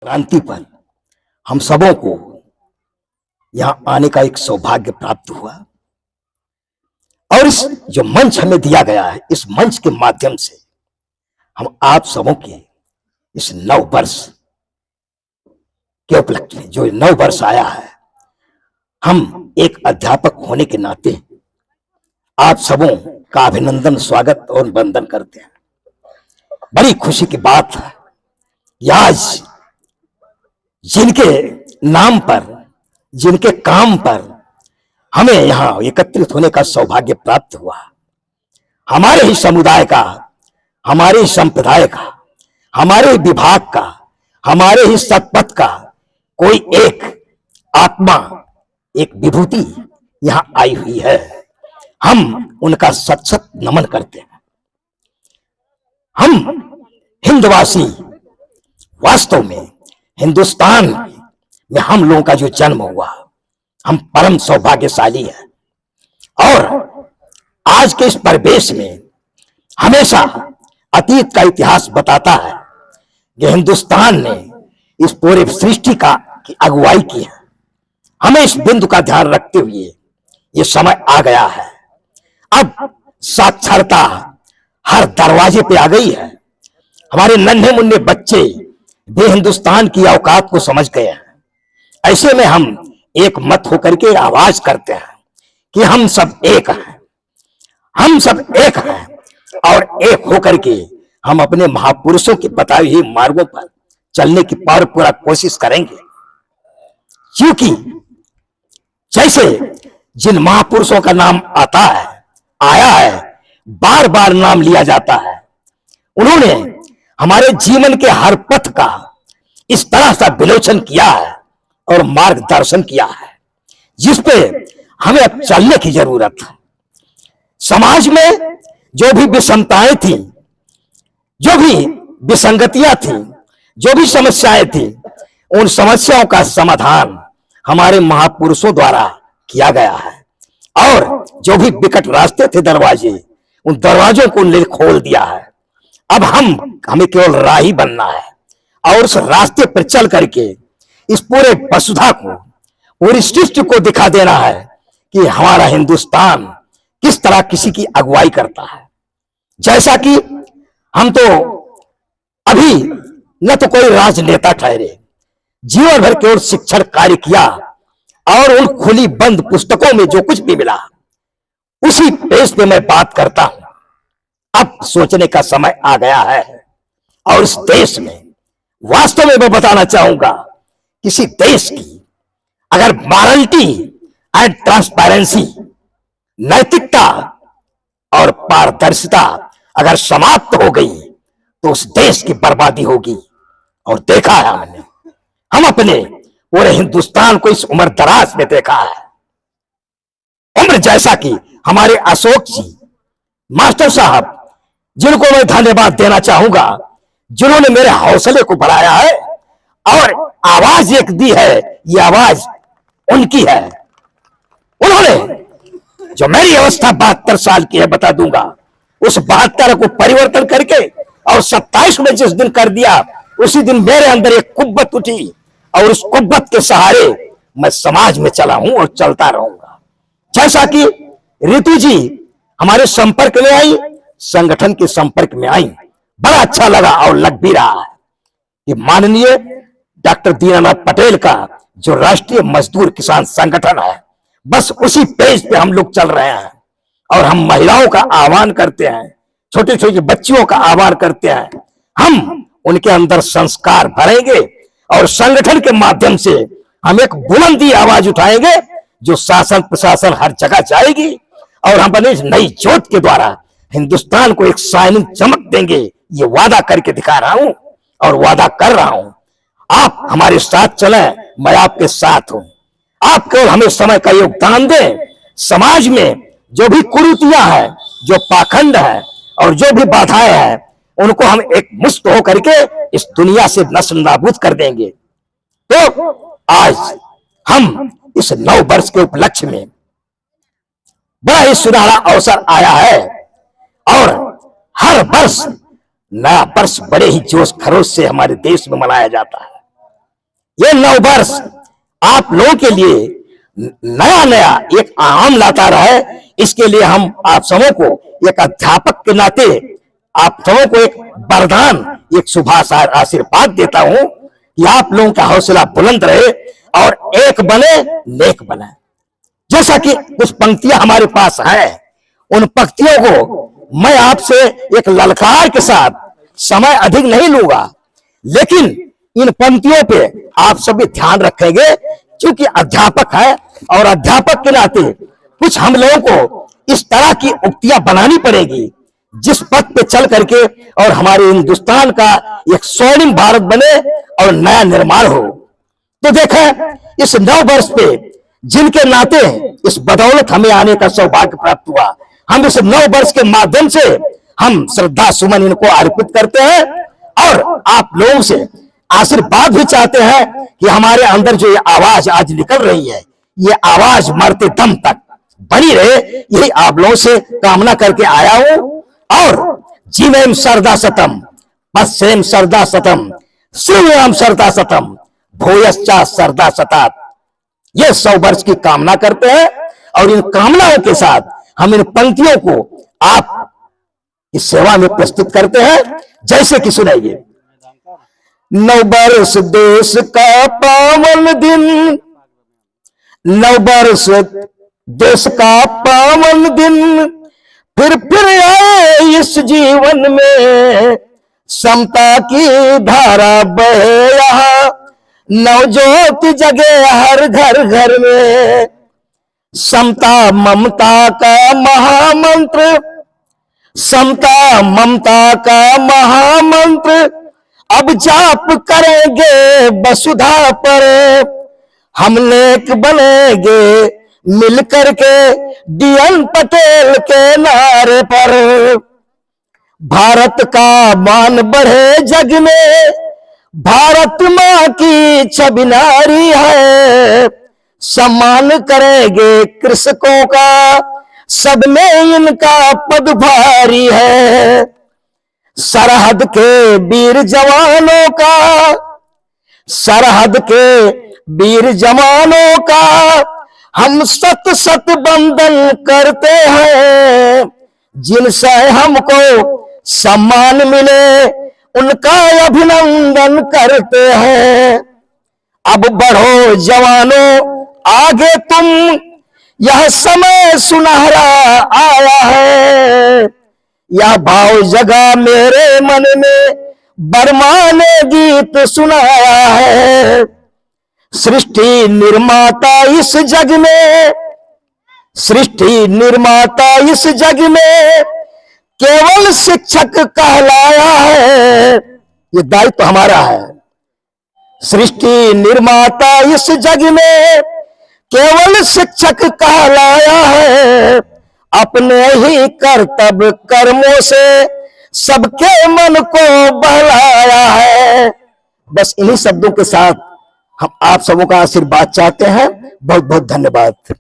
क्रांति पर हम सबों को यहां आने का एक सौभाग्य प्राप्त हुआ और इस जो मंच हमें दिया गया है, इस मंच के माध्यम से हम आप सबों के इस नव वर्ष के उपलक्ष्य में जो नव वर्ष आया है, हम एक अध्यापक होने के नाते आप सबों का अभिनंदन, स्वागत और वंदन करते हैं। बड़ी खुशी की बात है कि आज जिनके नाम पर, जिनके काम पर हमें यहां एकत्रित होने का सौभाग्य प्राप्त हुआ, हमारे ही समुदाय का, हमारे ही संप्रदाय का, हमारे ही विभाग का, हमारे ही सतपथ का कोई एक आत्मा, एक विभूति यहां आई हुई है। हम उनका सत सत नमन करते हैं। हम हिंदवासी वास्तव में हिंदुस्तान में हम लोगों का जो जन्म हुआ, हम परम सौभाग्यशाली हैं। और आज के इस परिवेश में हमेशा अतीत का इतिहास बताता है कि हिंदुस्तान ने इस पूरे सृष्टि की अगुवाई की है। हमें इस बिंदु का ध्यान रखते हुए ये समय आ गया है। अब साक्षरता हर दरवाजे पे आ गई है। हमारे नन्हे मुन्ने बच्चे भी हिंदुस्तान की औकात को समझ गए हैं। ऐसे में हम एक मत होकर के आवाज करते हैं कि हम सब एक हैं, हम सब एक हैं और एक होकर के हम अपने महापुरुषों के बताए हुए मार्गों पर चलने की पूरा कोशिश करेंगे। क्योंकि जैसे जिन महापुरुषों का नाम आता है, आया है, बार बार नाम लिया जाता है, उन्होंने हमारे जीवन के हर पथ का इस तरह से विलोचन किया है और मार्गदर्शन किया है जिस पे हमें अब चलने की जरूरत है। समाज में जो भी विषमताएं थी, जो भी विसंगतियां थी, जो भी समस्याएं थी, उन समस्याओं का समाधान हमारे महापुरुषों द्वारा किया गया है। और जो भी विकट रास्ते थे, दरवाजे, उन दरवाजों को उन्होंने खोल दिया है। अब हमें केवल राही बनना है और उस रास्ते पर चल करके इस पूरे वसुधा को, पूरी सृष्टि को दिखा देना है कि हमारा हिंदुस्तान किस तरह किसी की अगुवाई करता है। जैसा कि हम तो अभी न तो कोई राजनेता ठहरे, जीवन भर केवल शिक्षण कार्य किया और उन खुली बंद पुस्तकों में जो कुछ भी मिला उसी पेज पे मैं बात करता हूं। अब सोचने का समय आ गया है और इस देश में वास्तव में मैं बताना चाहूंगा, किसी देश की अगर मॉरलिटी एंड ट्रांसपेरेंसी, नैतिकता और पारदर्शिता अगर समाप्त हो गई तो उस देश की बर्बादी होगी। और देखा है हमने, हम अपने पूरे हिंदुस्तान को इस उम्र दराज में देखा है। उम्र जैसा कि हमारे अशोक जी मास्टर साहब, जिनको मैं धन्यवाद देना चाहूंगा, जिन्होंने मेरे हौसले को बढ़ाया है और आवाज एक दी है, ये आवाज उनकी है। उन्होंने जो मेरी अवस्था 72 साल की है, बता दूंगा, उस 72 को परिवर्तन करके और 27 में जिस दिन कर दिया, उसी दिन मेरे अंदर एक कुव्वत उठी और उस कुव्वत के सहारे मैं समाज में चला हूं और चलता रहूंगा। जैसा कि ऋतु जी हमारे संपर्क में आई, संगठन के संपर्क में आई, बड़ा अच्छा लगा और लग भी रहा है कि माननीय डॉक्टर दीनानाथ पटेल का जो राष्ट्रीय मजदूर किसान संगठन है, बस उसी पेज पे हम लोग चल रहे हैं। और हम महिलाओं का आह्वान करते हैं, छोटे छोटे बच्चियों का आह्वान करते हैं, हम उनके अंदर संस्कार भरेंगे और संगठन के माध्यम से हम एक बुलंदी आवाज उठाएंगे जो शासन प्रशासन हर जगह जाएगी और हम अपने नई जोत के द्वारा हिंदुस्तान को एक शाइनिंग चमक देंगे। ये वादा करके दिखा रहा हूं और वादा कर रहा हूं। आप हमारे साथ चलें, मैं आपके साथ हूं। आप केवल हमें समय का योगदान दें। समाज में जो भी कुरीतियां हैं, जो पाखंड है और जो भी बाधाएं हैं, उनको हम एक मुक्त होकर के इस दुनिया से नस्ल नाबूद कर देंगे। तो आज हम इस नव वर्ष के उपलक्ष्य में बड़ा ही सुनहरा अवसर आया है और हर वर्ष नया वर्ष बड़े ही जोश खरोश से हमारे देश में मनाया जाता है। ये नव वर्ष आप लोगों के लिए नया नया एक आयाम लाता रहे, इसके लिए हम आप सबों को एक अध्यापक के नाते आप सबों को एक वरदान, एक शुभ आशीर्वाद देता हूं कि आप लोगों का हौसला बुलंद रहे और एक बने, नेक बने। जैसा कि कुछ पंक्तियां हमारे पास हैं, उन पंक्तियों को मैं आपसे एक ललकार के साथ, समय अधिक नहीं लूंगा, लेकिन इन पंक्तियों पे आप सभी ध्यान रखेंगे, क्योंकि अध्यापक है और अध्यापक के नाते कुछ हम लोगों को इस तरह की उक्तियां बनानी पड़ेगी जिस पथ पे चल करके और हमारे हिंदुस्तान का एक स्वर्णिम भारत बने और नया निर्माण हो। तो देखें, इस नव वर्ष पे जिनके नाते इस बदौलत हमें आने का सौभाग्य प्राप्त हुआ, हम इस नव वर्ष के माध्यम से हम श्रद्धा सुमन इनको अर्पित करते हैं और आप लोगों से आशीर्वाद भी चाहते हैं कि हमारे अंदर जो ये आवाज आज निकल रही है, ये आवाज मरते दम तक बनी रहे, यही आप लोगों से कामना करके आया हूं। और जीवेम सरदा सतम, पश्चिम सरदा सतम, शिवम सरदा सतम, भूयश्चा सरदा सतात, ये 100 वर्ष की कामना करते हैं। और इन कामनाओं के साथ हम इन पंक्तियों को आप इस सेवा में प्रस्तुत करते हैं, जैसे कि सुनाइए। नव वर्ष देश का पावन दिन, नव वर्ष देश का पावन दिन, फिर आए इस जीवन में, समता की धारा बहे यहाँ, नवज्योति जगे हर घर घर में, समता ममता का महामंत्र, समता ममता का महामंत्र, अब जाप करेंगे वसुधा पर, हम नेक बनेंगे मिल करके डीएन पटेल के नारे पर, भारत का मान बढ़े जग में, भारत माँ की छवि नारी है, सम्मान करेंगे कृषकों का, सब में इनका पद भारी है, सरहद के वीर जवानों का, सरहद के वीर जवानों का हम सत सत वंदन करते हैं, जिनसे हमको सम्मान मिले उनका अभिनंदन करते हैं। अब बढ़ो जवानों आगे तुम, यह समय सुनहरा आया है, यह भाव जगा मेरे मन में, बर्मा ने गीत सुनाया है। सृष्टि निर्माता इस जग में, सृष्टि निर्माता इस जग में, केवल शिक्षक कहलाया है, ये दायित्व हमारा है। सृष्टि निर्माता इस जग में, केवल शिक्षक कहलाया है, अपने ही कर्तव्य कर्मों से सबके मन को बहलाया है। बस इन्हीं शब्दों के साथ हम आप सबों का आशीर्वाद चाहते हैं। बहुत बहुत धन्यवाद।